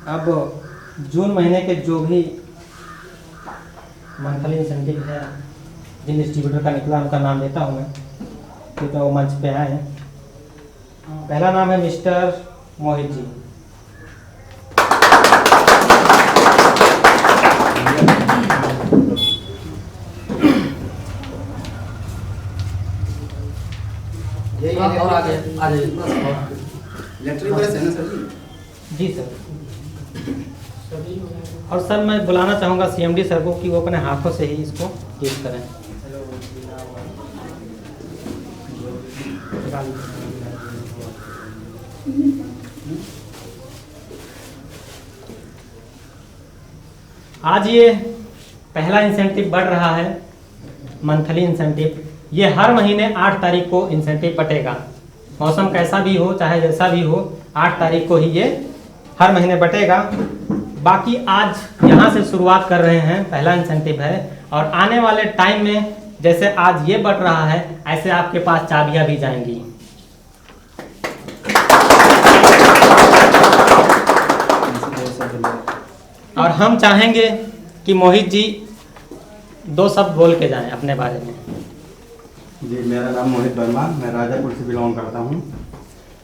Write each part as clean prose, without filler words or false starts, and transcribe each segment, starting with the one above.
अब जून महीने के जो भी मंथली इंसेंटिव है जिन डिस्ट्रीब्यूटर का निकला उनका नाम लेता हूँ मैं, क्योंकि वो मंच पे आए हैं। पहला नाम है मिस्टर मोहित जी। और आगे इलेक्ट्रिक प्रेस है ना सर जी सर। और सर मैं बुलाना चाहूँगा सीएमडी सर को कि वो अपने हाथों से ही इसको यूज करें। आज ये पहला इंसेंटिव बढ़ रहा है, मंथली इंसेंटिव। ये हर महीने 8 तारीख को इंसेंटिव बटेगा। मौसम कैसा भी हो, चाहे जैसा भी हो, 8 तारीख को ही ये हर महीने बटेगा। बाकी आज यहाँ से शुरुआत कर रहे हैं, पहला इंसेंटिव है। और आने वाले टाइम में जैसे आज ये बढ़ रहा है, ऐसे आपके पास चाबियाँ भी जाएंगी। और हम चाहेंगे कि मोहित जी 2 शब्द बोल के जाएं अपने बारे में। जी, मेरा नाम मोहित वर्मा, मैं राजापुर से बिलोंग करता हूँ।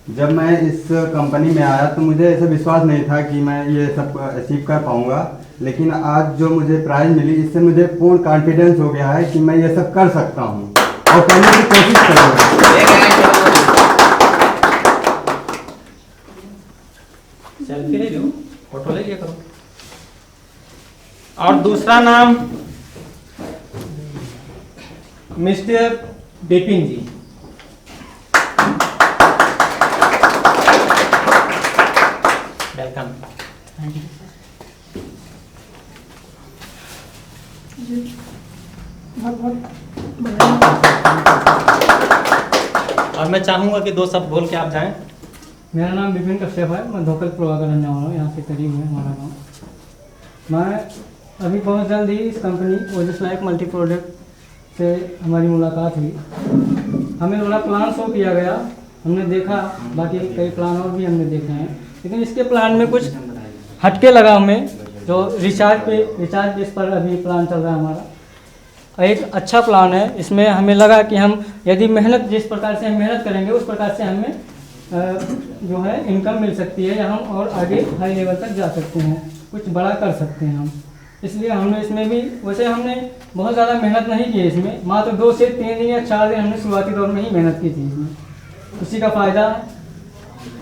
जब मैं इस कंपनी में आया तो मुझे ऐसा विश्वास नहीं था कि मैं ये सब अचीव कर पाऊँगा, लेकिन आज जो मुझे प्राइज़ मिली इससे मुझे पूर्ण कॉन्फिडेंस हो गया है कि मैं ये सब कर सकता हूँ और करने की कोशिश करूँगा। सेल्फी ले लो, फोटो ले लिया करो। और दूसरा नाम मिस्टर बिपिन जी। वेलकम। और मैं चाहूंगा कि 2 शब्द बोल के आप जाएं। मेरा नाम विपिन कश्यप है, मैं धोकल प्रभा का रहने वाला हूँ, यहाँ से करीब है हमारा गाँव। मैं अभी बहुत जल्द ही इस कंपनी ओजस लाइफ मल्टी प्रोडक्ट से हमारी मुलाकात हुई। हमें थोड़ा प्लान शो किया गया, हमने देखा, बाकी कई प्लान और भी हमने देखे हैं, लेकिन इसके प्लान में कुछ हटके लगा हमें। जो रिचार्ज बेस पर अभी प्लान चल रहा है हमारा, एक अच्छा प्लान है। इसमें हमें लगा कि हम यदि मेहनत जिस प्रकार से हम मेहनत करेंगे उस प्रकार से हमें जो है इनकम मिल सकती है, या हम और आगे हाई लेवल तक जा सकते हैं, कुछ बड़ा कर सकते हैं हम। इसलिए हमने इसमें भी, वैसे हमने बहुत ज़्यादा मेहनत नहीं की इसमें, मात्र 2 से 3 दिन या 4 दिन हमने शुरुआती दौर में ही मेहनत की थी इसमें। उसी का फ़ायदा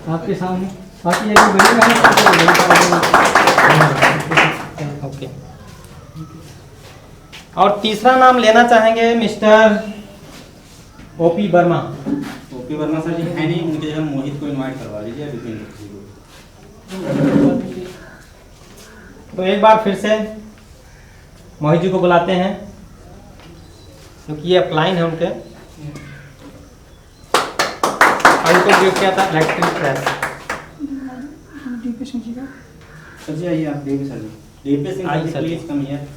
आपके सामने, बाकी यदि बड़ी मेहनत ओके। और तीसरा नाम लेना चाहेंगे mister OP Verma. OP Verma sir ji है नहीं, मुझे हम मोहित को इनवाइट करवा लीजिए विपिन जी को। तो एक बार फिर से मोहित जी को बुलाते हैं, क्योंकि ये अपलाइन है उनके। और उनको गिफ्ट किया था इलेक्ट्रिक प्रेस। सर जी आइए, आप देवी सर जी, डीपी सिंह आइए sir ji. Please come here.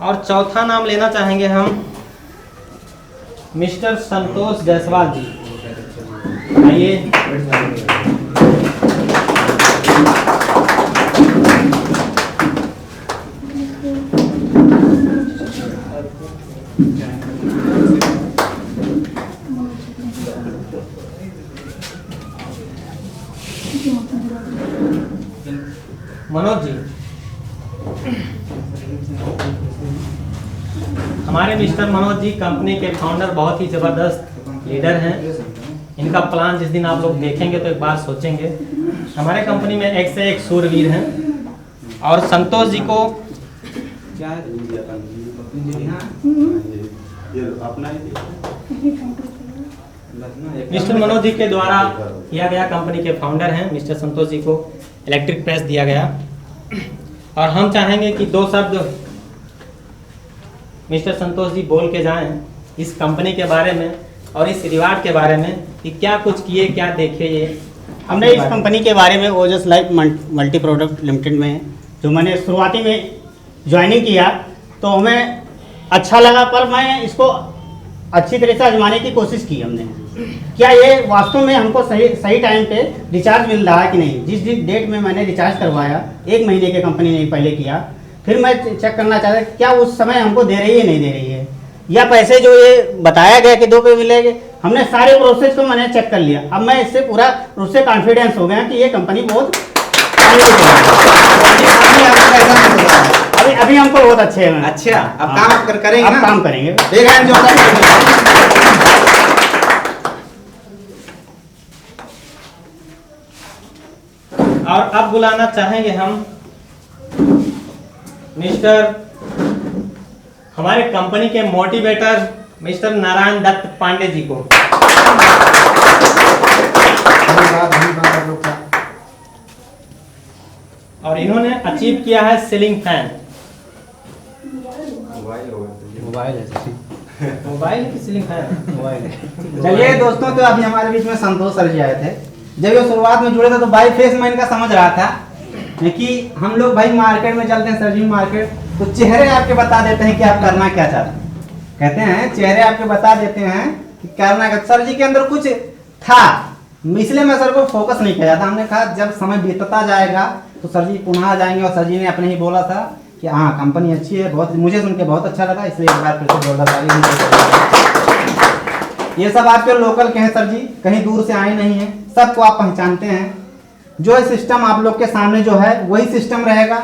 और चौथा नाम लेना चाहेंगे हम मिस्टर संतोष जायसवाल जी। आइए। मनोज जी, हमारे मिस्टर मनोज जी कंपनी के फाउंडर, बहुत ही ज़बरदस्त लीडर हैं। इनका प्लान जिस दिन आप लोग देखेंगे तो एक बार सोचेंगे। हमारे कंपनी में एक से एक सूरवीर हैं। और संतोष जी को क्या है मिस्टर मनोज जी के द्वारा किया गया, कंपनी के फाउंडर हैं मिस्टर संतोष जी को इलेक्ट्रिक प्रेस दिया गया। और हम चाहेंगे कि 2 शब्द मिस्टर संतोष जी बोल के जाएं इस कंपनी के बारे में और इस रिवार्ड के बारे में कि क्या कुछ किए, क्या देखे ये हमने इस कंपनी के बारे में ओजस लाइफ मल्टी प्रोडक्ट लिमिटेड में जो मैंने शुरुआती में ज्वाइनिंग किया तो हमें अच्छा लगा, पर मैं इसको अच्छी तरह से आजमाने की कोशिश की हमने, क्या ये वास्तव में हमको सही टाइम पे रिचार्ज मिल रहा है कि नहीं। जिस डेट में मैंने रिचार्ज करवाया 1 महीने के कंपनी ने पहले किया, फिर मैं चेक करना चाहता क्या उस समय हमको दे रही है नहीं दे रही है, या पैसे जो ये बताया गया कि 2 पे मिलेंगे, हमने सारे प्रोसेस को मैंने चेक कर लिया। अब मैं इससे पूरा उससे कॉन्फिडेंस हो गया कि ये कंपनी बहुत अभी हमको बहुत अच्छे हैं। अच्छा, अब काम करेंगे अब ना? काम करेंगे। एक हैंड जो और अब बुलाना चाहेंगे हम हमारे कंपनी के मोटिवेटर मिस्टर नारायण दत्त पांडे जी को। और इन्होंने अचीव किया है सीलिंग फैन। मोबाइल की सीलिंग फैन मोबाइल है। चलिए दोस्तों, तो अभी हमारे बीच में संतोष सर जी आए थे। जब ये शुरुआत में जुड़े थे तो भाई फेस मैं इनका समझ रहा था कि हम लोग भाई मार्केट में चलते हैं, सर्जिंग मार्केट, तो चेहरे आपके बता देते हैं कि आप करना क्या चाहते हैं। कहते हैं चेहरे आपके बता देते हैं कि करना क्या। सर जी के अंदर कुछ था, इसलिए मैं सर को फोकस नहीं किया जाता। हमने कहा जब समय बीतता जाएगा तो सर जी पुनः आ जाएंगे, और सर जी ने अपने ही बोला था कि हाँ कंपनी अच्छी है, बहुत मुझे सुन के बहुत अच्छा लगा, इसलिए एक बार फिर से जोरदार। ये सब आपके लोकल के हैं सर जी, कहीं दूर से आए नहीं हैं, सबको आप पहचानते हैं। जो सिस्टम आप लोग के सामने जो है वही सिस्टम रहेगा,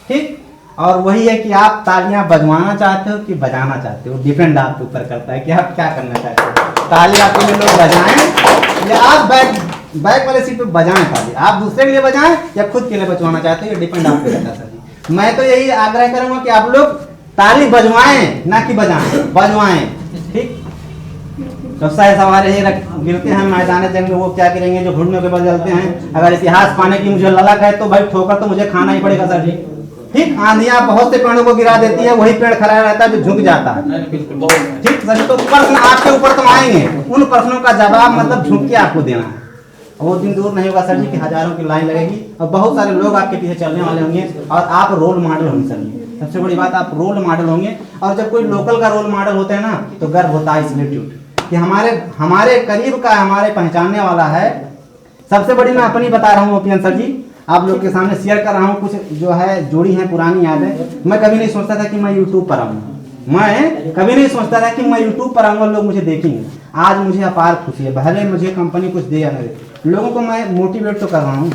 ठीक। और वही है कि आप तालियां बजवाना चाहते हो कि बजाना चाहते हो, डिपेंड आपके ऊपर करता है कि आप क्या करना चाहते हो। ताली आपके लिए लोग बजाएं या आप बैक वाले सीट पे बजाएं ताली, आप दूसरे के लिए बजाएं या खुद के लिए बजवाना चाहते हो, ये डिपेंड आप पे रहता है सर जी। मैं तो यही आग्रह करूंगा कि आप लोग ताली बजवाएं ना कि बजाएं, बजवाएं, ठीक। तो शायद हमारे ये गिरते हैं मैदान जंग में, वो क्या करेंगे जो घुटनों के बल जलते हैं। अगर इतिहास पाने की मुझे ललक है तो भाई ठोकर तो मुझे खाना ही पड़ेगा सर जी, ठीक। आंधियां बहुत से पेड़ों को गिरा देती है, वही पेड़ खड़ा रहता है जो झुक जाता है, ठीक सर जी। तो प्रश्न आपके ऊपर तो आएंगे, उन प्रश्नों का जवाब मतलब झुक के आपको देना है। वो दिन दूर नहीं होगा सर जी कि हजारों की लाइन लगेगी और बहुत सारे लोग आपके पीछे चलने वाले होंगे और आप रोल मॉडल होंगे सर जी। सबसे बड़ी बात आप रोल मॉडल होंगे। और जब कोई लोकल का रोल मॉडल होता है ना तो गर्व होता है इसलिए कि हमारे करीब का हमारे पहचानने वाला है। सबसे बड़ी मैं अपनी बता रहा हूँ ओपियन सर जी, आप लोग के सामने शेयर कर रहा हूँ। कुछ जो है जोड़ी है पुरानी यादें। मैं कभी नहीं सोचता था कि मैं यूट्यूब पर आऊँगा, मैं कभी नहीं सोचता था कि मैं यूट्यूब पर आऊँगा, लोग मुझे देखेंगे। आज मुझे अपार खुशी है, भले मुझे कंपनी कुछ दे या नहीं, लोगों को मैं मोटिवेट तो कर रहा हूँ।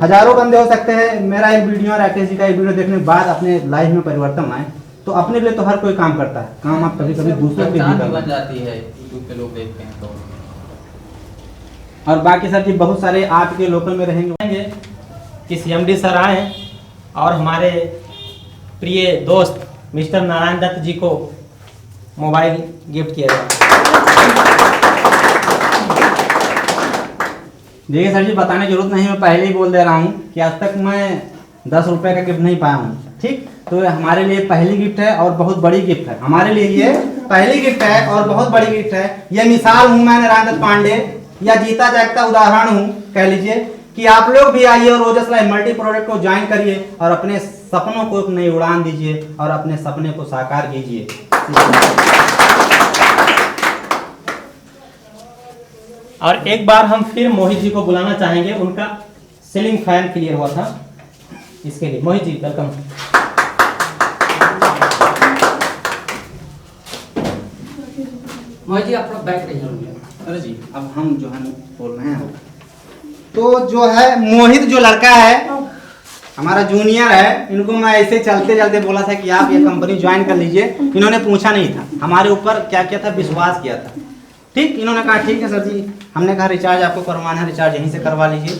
हजारों बंदे हो सकते हैं मेरा एक वीडियो राकेश जी का एक वीडियो देखने के बाद अपने लाइफ में परिवर्तन आए, तो अपने लिए तो हर कोई काम करता है, काम आप कभी कभी दूसरों के लिए भी बन जाती है, यूट्यूब पे लोग देखते हैं तो। और बाकी सर जी बहुत सारे आपके लोकल में रहेंगे कि सीएमडी सर आए और हमारे प्रिय दोस्त मिस्टर नारायण दत्त जी को मोबाइल गिफ्ट किया जाए। देखिए सर जी बताने की जरूरत नहीं, मैं पहले ही बोल दे रहा हूँ कि आज तक मैं 10 रुपए का गिफ्ट नहीं पाया हूँ, ठीक। तो हमारे लिए पहली गिफ्ट है और बहुत बड़ी गिफ्ट है, हमारे लिए ये पहली गिफ्ट है और बहुत बड़ी गिफ्ट है। ये मिसाल हूँ मैं नारायण दत्त पांडे, या जीता जागता उदाहरण हूँ कह लीजिए कि आप लोग भी आइए और ओजस लाइफ मल्टी प्रोडक्ट को ज्वाइन करिए और अपने सपनों को एक नई उड़ान दीजिए और अपने सपने को साकार कीजिए। और एक बार हम फिर मोहित जी को बुलाना चाहेंगे, उनका सीलिंग फैन क्लियर हुआ था, इसके लिए मोहित जी वेलकम। मोहित जी अपना बैग नहीं होंगे। अरे जी अब हम जो है बोल रहे हैं, तो जो है मोहित जो लड़का है हमारा जूनियर है, इनको मैं ऐसे चलते चलते बोला था कि आप ये कंपनी ज्वाइन कर लीजिए। इन्होंने पूछा नहीं था, हमारे ऊपर क्या किया था, विश्वास किया था, ठीक। इन्होंने कहा ठीक है सर जी, हमने कहा रिचार्ज आपको करवाना है, रिचार्ज यहीं से करवा लीजिए।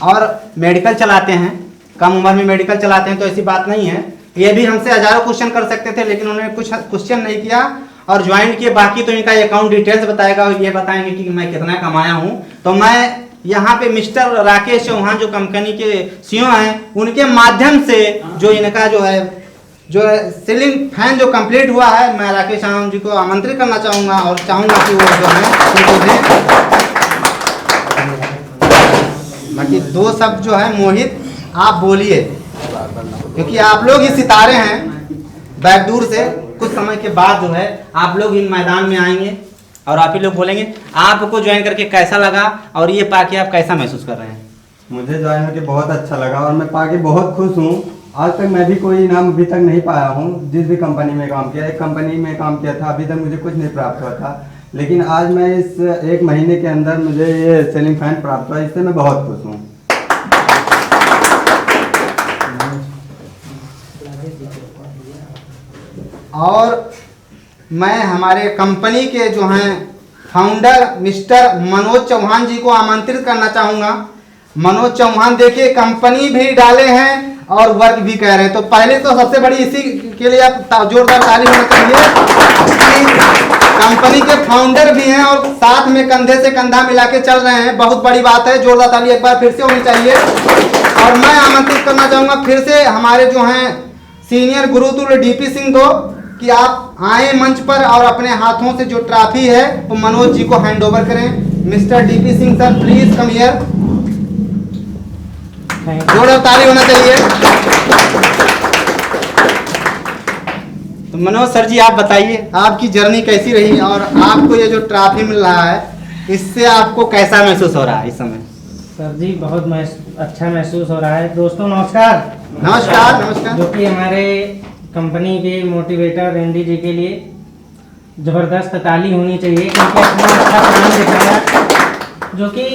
और मेडिकल चलाते हैं, कम उम्र में मेडिकल चलाते हैं, तो ऐसी बात नहीं है। ये भी हमसे हजारों क्वेश्चन कर सकते थे, लेकिन उन्होंने कुछ क्वेश्चन नहीं किया और ज्वाइन किए। बाकी तो इनका अकाउंट डिटेल्स बताएगा और ये बताएंगे कि मैं कितना कमाया हूँ। तो मैं यहाँ पे मिस्टर राकेश चौहान जो कंपनी के सीईओ हैं, उनके माध्यम से जो इनका जो है सीलिंग फैन जो कंप्लीट हुआ है, मैं राकेश चौहान जी को आमंत्रित करना चाहूँगा और चाहूँगा कि वो जो है उनको दें। बाकी दो शब्द जो है मोहित आप बोलिए, क्योंकि आप लोग ही सितारे हैं। बैकडूर से कुछ समय के बाद जो है आप लोग इन मैदान में आएंगे और आप ही लोग बोलेंगे आपको ज्वाइन करके कैसा लगा और ये पाके आप कैसा महसूस कर रहे हैं। मुझे ज्वाइन होकर बहुत अच्छा लगा और मैं पाके बहुत खुश हूँ। आज तक मैं भी कोई इनाम अभी तक नहीं पाया हूँ। जिस भी कंपनी में काम किया, एक कंपनी में काम किया था, अभी तक मुझे कुछ नहीं प्राप्त हुआ था, लेकिन आज मैं इस 1 महीने के अंदर मुझे ये सीलिंग फैन प्राप्त हुआ, इससे मैं बहुत खुश हूँ। और मैं हमारे कंपनी के जो हैं फाउंडर मिस्टर मनोज चौहान जी को आमंत्रित करना चाहूँगा। मनोज चौहान देखिए कंपनी भी डाले हैं और वर्क भी कर रहे हैं, तो पहले तो सबसे बड़ी इसी के लिए आप जोरदार ताली होना चाहिए कि कंपनी के फाउंडर भी हैं और साथ में कंधे से कंधा मिला के चल रहे हैं। बहुत बड़ी बात है, जोरदार ताली एक बार फिर से होनी चाहिए। और मैं आमंत्रित करना चाहूँगा फिर से हमारे जो हैं सीनियर गुरुतुल्य डीपी सिंह को कि आप आए मंच पर और अपने हाथों से जो ट्रॉफी है वो मनोज जी को हैंड ओवर करें। Mister DP Singh sir please come here, जोरदार ताली होना चाहिए। तो मनोज सर जी आप बताइए आपकी जर्नी कैसी रही और आपको ये जो ट्रॉफी मिल रहा है इससे आपको कैसा महसूस हो रहा है इस समय। सर जी बहुत अच्छा महसूस हो रहा है। दोस्तों नमस्कार। नमस्कार नमस्कार। जो कि हमारे कंपनी के मोटिवेटर एमडी जी के लिए ज़बरदस्त ताली होनी चाहिए, क्योंकि अपना अच्छा काम दिखाया। जो कि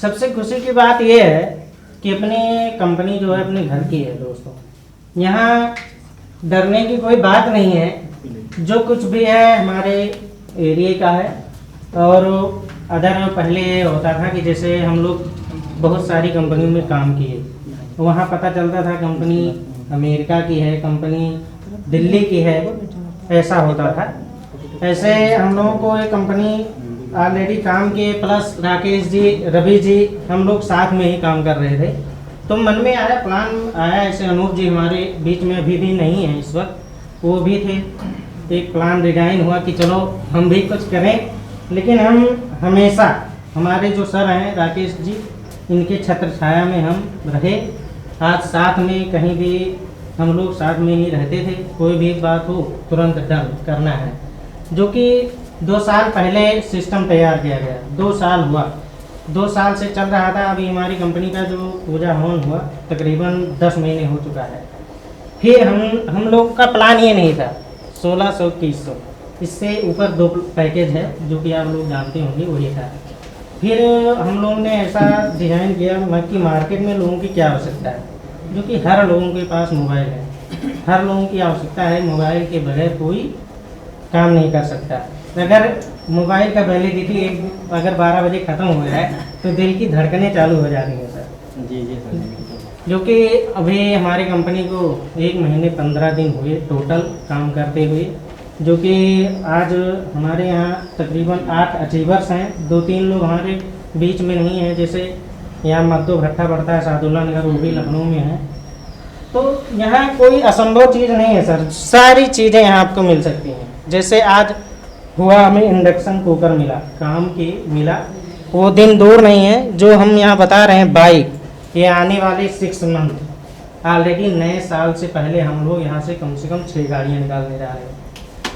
सबसे खुशी की बात यह है कि अपनी कंपनी जो है अपने घर की है। दोस्तों यहाँ डरने की कोई बात नहीं है, जो कुछ भी है हमारे एरिया का है। और अदर पहले होता था कि जैसे हम लोग बहुत सारी कंपनियों में काम किए, वहाँ पता चलता था कंपनी अमेरिका की है, कंपनी दिल्ली की है, ऐसा होता था। ऐसे हम लोगों को एक कंपनी ऑलरेडी काम किए, प्लस राकेश जी, रवि जी, हम लोग साथ में ही काम कर रहे थे। तो मन में आया, प्लान आया। ऐसे अनूप जी हमारे बीच में अभी भी नहीं है इस वक्त, वो भी थे। एक प्लान डिजाइन हुआ कि चलो हम भी कुछ करें, लेकिन हम हमेशा हमारे जो सर हैं राकेश जी, इनके छत्र छाया में हम रहे। आज साथ में कहीं भी हम लोग साथ में ही रहते थे, कोई भी बात हो तुरंत डन करना है। जो कि 2 साल पहले सिस्टम तैयार किया गया, 2 साल हुआ, 2 साल से चल रहा था। अभी हमारी कंपनी का जो पूजा हवन हुआ तकरीबन 10 महीने हो चुका है। फिर हम लोग का प्लान ये नहीं था 1600 2100, इससे ऊपर 2 पैकेज है जो कि आप लोग जानते होंगे, वही था। फिर हम लोगों ने ऐसा डिज़ाइन किया कि मार्केट में लोगों की क्या आवश्यकता है, जो कि हर लोगों के पास मोबाइल है, हर लोगों की आवश्यकता है। मोबाइल के बगैर कोई काम नहीं कर सकता। अगर मोबाइल का वैलिडिटी अगर 12 बजे ख़त्म हो जाए तो दिल की धड़कनें चालू हो जाती हैं सर। जी जी सर। जो कि अभी हमारी कंपनी को 1 महीने 15 दिन हुए टोटल काम करते हुए। जो कि आज हमारे यहाँ तकरीबन 8 अचीवर्स हैं। 2-3 लोग हमारे बीच में नहीं हैं, जैसे यहाँ मद्दो भट्टा पड़ता है सादुल्ला नगर, वो भी लखनऊ में है। तो यहाँ कोई असंभव चीज़ नहीं है सर, सारी चीज़ें यहाँ आपको मिल सकती हैं। जैसे आज हुआ हमें इंडक्शन कुकर मिला, काम की मिला, वो दिन दूर नहीं है जो हम यहाँ बता रहे हैं। बाइक ये आने वाले 6 मंथ ऑलरेडी नए साल से पहले हम लोग यहाँ से कम 6 गाड़ियाँ निकालने जा रहे हैं।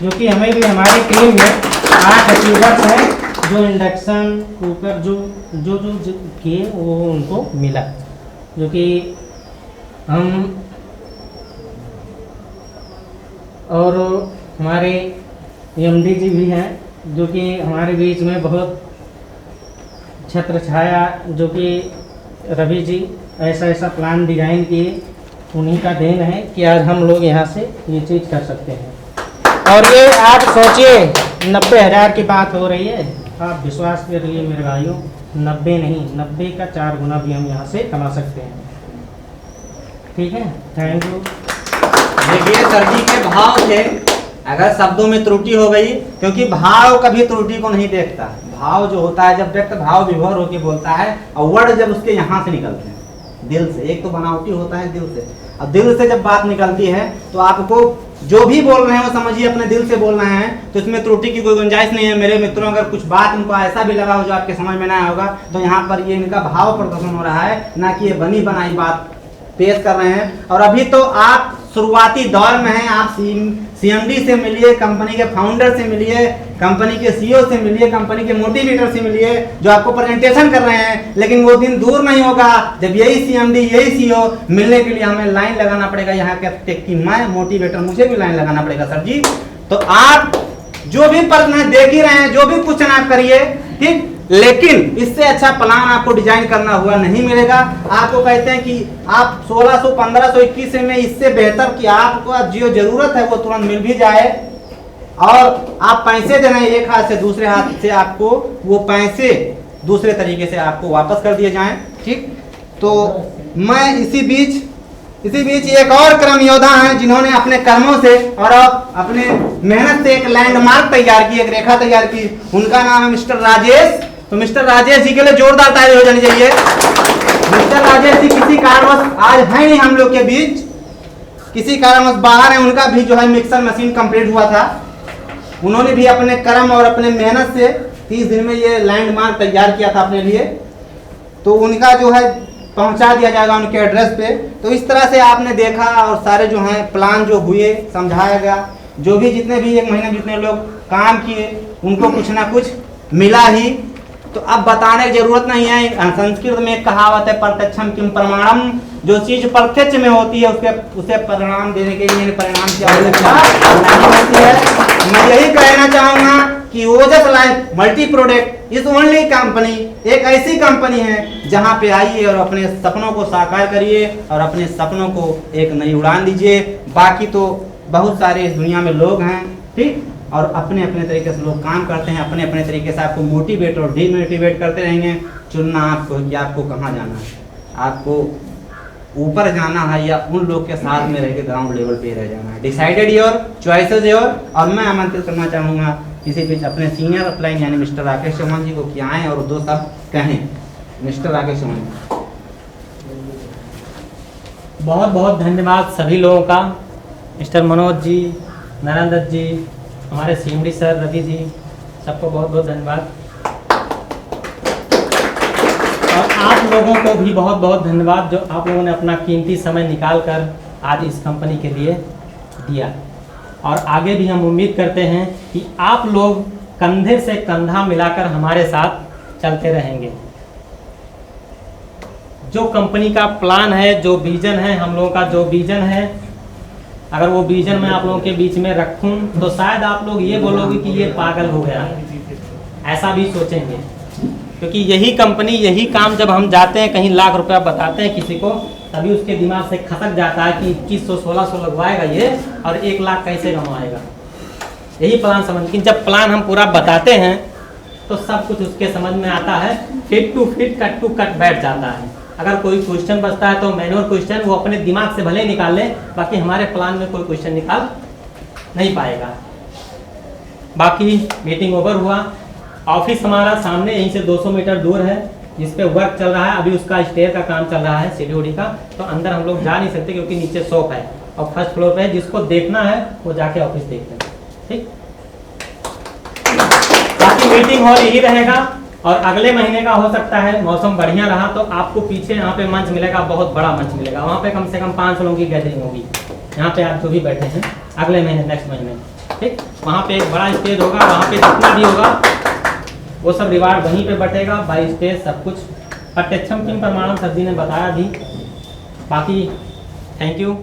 जो कि हमें भी हमारी टीम में 8 अचीवर्स हैं जो इंडक्शन कुकर जो किए वो उनको मिला। जो कि हम और हमारे एमडी जी भी हैं जो कि हमारे बीच में बहुत छत्र छाया। जो कि रवि जी ऐसा प्लान डिजाइन किए, उन्हीं का देन है कि आज हम लोग यहाँ से ये चीज़ कर सकते हैं। और ये आप सोचिए 90,000 की बात हो रही है, आप विश्वास करिए मेरे भाइयों, 90 नहीं 90 का 4 गुना भी हम यहाँ से कमा सकते हैं। ठीक है, थैंक यू। देखिए सर जी के भाव थे, अगर शब्दों में त्रुटि हो गई, क्योंकि भाव कभी त्रुटि को नहीं देखता। भाव जो होता है जब व्यक्त भाव विभोर होकर बोलता है और वर्ड जब उसके यहाँ से निकलते हैं दिल से, एक तो बनावटी होता है दिल से, और दिल से जब बात निकलती है तो आपको जो भी बोल रहे हैं वो समझिए अपने दिल से बोल रहे हैं, तो इसमें त्रुटि की कोई गुंजाइश नहीं है। मेरे मित्रों, अगर कुछ बात उनको ऐसा भी लगा हो जो आपके समझ में ना होगा, तो यहाँ पर ये इनका भाव प्रदर्शन हो रहा है, ना कि ये बनी बनाई बात पेश कर रहे हैं। और अभी तो आप शुरुआती दौर में हैं, आप सीएमडी से मिलिए, कंपनी के फाउंडर से मिलिए, कंपनी के सीईओ से मिलिए, कंपनी के मोटिवेटर से मिलिए जो आपको प्रेजेंटेशन कर रहे हैं। लेकिन वो दिन दूर नहीं होगा जब यही सीएमडी, यही सीईओ मिलने के लिए हमें लाइन लगाना पड़ेगा यहाँ के कि मैं मोटिवेटर, मुझे भी लाइन लगाना पड़ेगा सर जी। तो आप जो भी प्रश्न है देख ही रहे हैं, जो भी क्वेश्चन आप करिए, ठीक, लेकिन इससे अच्छा प्लान आपको डिजाइन करना हुआ नहीं मिलेगा। आपको कहते हैं कि आप 1600, 1521 में इससे बेहतर कि आपको जो जरूरत है वो तुरंत मिल भी जाए, और आप पैसे दे रहे हैं एक हाथ से, दूसरे हाथ से आपको वो पैसे दूसरे तरीके से आपको वापस कर दिए जाएं, ठीक। तो मैं इसी बीच एक और कर्म योद्धा हैं जिन्होंने अपने कर्मों से और अपने मेहनत से एक लैंडमार्क तैयार की, एक रेखा तैयार की। उनका नाम है मिस्टर राजेश। तो मिस्टर राजेश जी के लिए जोरदार ताली हो जानी चाहिए। मिस्टर राजेश जी किसी कारणवश आज है नहीं हम लोग के बीच, किसी कारणवश बाहर है। उनका भी जो है मिक्सर मशीन कंप्लीट हुआ था। उन्होंने भी अपने कर्म और अपने मेहनत से 30 दिन में ये लैंडमार्क तैयार किया था अपने लिए। तो उनका जो है पहुंचा दिया जाएगा उनके एड्रेस पे। तो इस तरह से आपने देखा, और सारे जो हैं प्लान जो हुए समझाया गया, जो भी जितने भी एक महीने जितने लोग काम किए उनको कुछ ना कुछ मिला ही। तो अब बताने की जरूरत नहीं है। संस्कृत में एक कहावत है, प्रत्यक्षम किम प्रमाणम, जो चीज प्रत्यक्ष में होती है उसे परिणाम देने के लिए परिणाम की आवश्यकता नहीं होती है। मैं यही कहना चाहूंगा कि Ojas life multi product is only company, एक ऐसी कंपनी है जहां पे आइए और अपने सपनों को साकार करिए और अपने सपनों को एक नई उड़ान दीजिए। बाकी तो बहुत सारे इस दुनिया में लोग हैं, ठीक, और अपने अपने तरीके से लोग काम करते हैं, अपने अपने तरीके से आपको मोटिवेट और डीमोटिवेट करते रहेंगे। चुनना आपको कि आपको कहाँ जाना है, आपको ऊपर जाना है या उन लोग के साथ में रह के ग्राउंड लेवल पे रह जाना है। Decided your, choices your. और मैं आमंत्रित करना चाहूँगा किसी बीच अपने सीनियर अपलाइन यानी मिस्टर राकेश चौहान जी को कि आएँ और 2 शब्द कहें। मिस्टर राकेश चौहान जी। बहुत बहुत धन्यवाद सभी लोगों का, मिस्टर मनोज जी, नरेंद्र जी, हमारे सीएमडी सर रवि जी, सबको बहुत बहुत धन्यवाद। और आप लोगों को भी बहुत बहुत धन्यवाद जो आप लोगों ने अपना कीमती समय निकाल कर आज इस कंपनी के लिए दिया। और आगे भी हम उम्मीद करते हैं कि आप लोग कंधे से कंधा मिलाकर हमारे साथ चलते रहेंगे। जो कंपनी का प्लान है, जो विजन है, हम लोगों का जो विजन है, अगर वो विजन मैं आप लोगों के बीच में रखूं तो शायद आप लोग ये बोलोगे कि ये पागल हो गया, ऐसा भी सोचेंगे। क्योंकि यही कंपनी, यही काम जब हम जाते हैं कहीं लाख रुपया बताते हैं किसी को, तभी उसके दिमाग से खसक जाता है कि 2100-1600 लगवाएगा ये और 1 लाख कैसे कमाएगा। यही प्लान समझ, लेकिन जब प्लान हम पूरा बताते हैं तो सब कुछ उसके समझ में आता है, fit to fit, cut to cut बैठ जाता है। अगर कोई क्वेश्चन बचता है तो मैनुअल क्वेश्चन वो अपने दिमाग से भले ही निकाल ले, बाकी हमारे प्लान में कोई क्वेश्चन निकाल नहीं पाएगा। बाकी मीटिंग ओवर हुआ। ऑफिस हमारा सामने यहीं से 200 मीटर दूर है, जिस पे वर्क चल रहा है। अभी उसका स्टेयर का काम चल रहा है, सीढ़ी का, तो अंदर हम लोग जा नहीं सकते क्योंकि नीचे शॉप है और फर्स्ट फ्लोर पे है। जिसको देखना है वो जाके ऑफिस देख लें, ठीक। बाकी मीटिंग हॉल यही रहेगा और अगले महीने का हो सकता है मौसम बढ़िया रहा तो आपको पीछे यहाँ पे मंच मिलेगा, बहुत बड़ा मंच मिलेगा। वहाँ पे कम से कम 500 लोगों की गैदरिंग होगी। यहाँ पे आप जो भी बैठे हैं अगले महीने, नेक्स्ट महीने, ठीक। वहाँ पे एक बड़ा स्टेज होगा, वहाँ पे जितना भी होगा वो सब रिवार्ड वहीं पे बटेगा, बाई स्टेज सब कुछ। प्रत्यक्षम किम प्रमाणम सर जी ने बताया भी। बाकी थैंक यू।